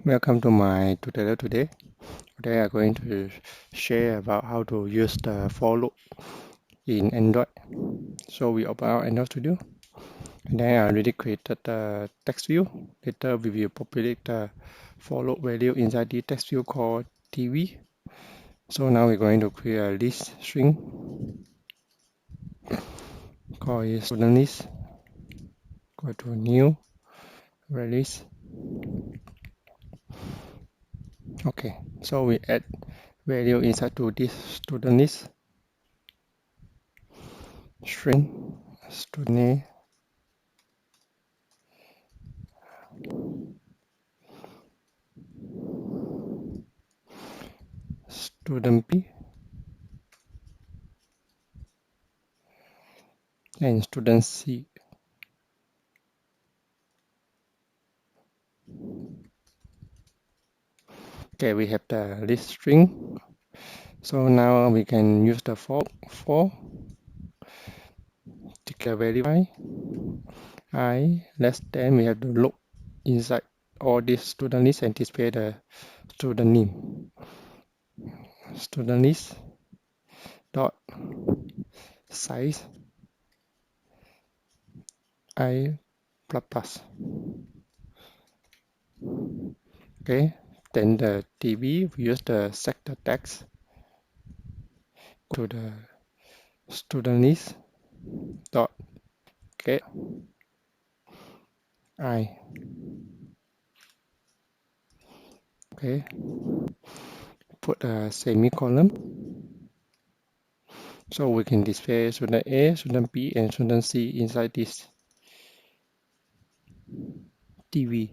Welcome to my tutorial today. Today I'm going to share about how to use the for loop in Android. So we open our Android Studio and then I already created the text view. Later we will populate the for loop value inside the text view called TV. So now we're going to create a list string called student list. Go to new release. Okay, so we add value inside to this student list string student name. Student B and student C. Okay, we have the list string. So now we can use the for declare value I less than. We have to look inside all this student list and display the student name. Student list dot size I plus plus. Okay, then the DB we use the sector text to the student list dot get I. Okay, put a semicolon so we can display student A, student B, and student C inside this TV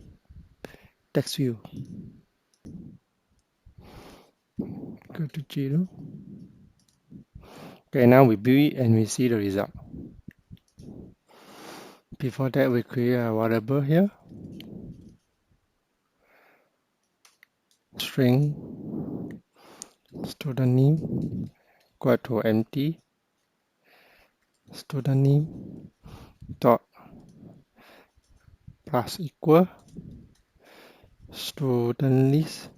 text view. Go to 0. Okay, now we build it and we see the result. Before that, we create a variable here. String student name equal to empty student name dot plus equal student list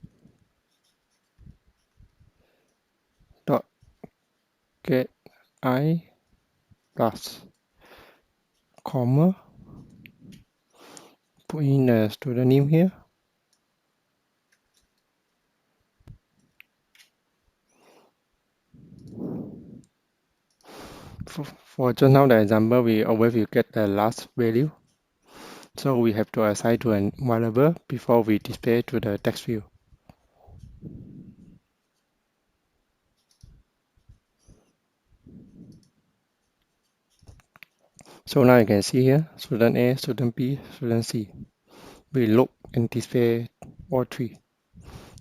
dot get I plus comma, put in the student name here. For just now the example, we always will get the last value. So we have to assign to a variable before we display to the text view. So now you can see here, student A, student B, student C. We look and display all three.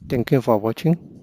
Thank you for watching.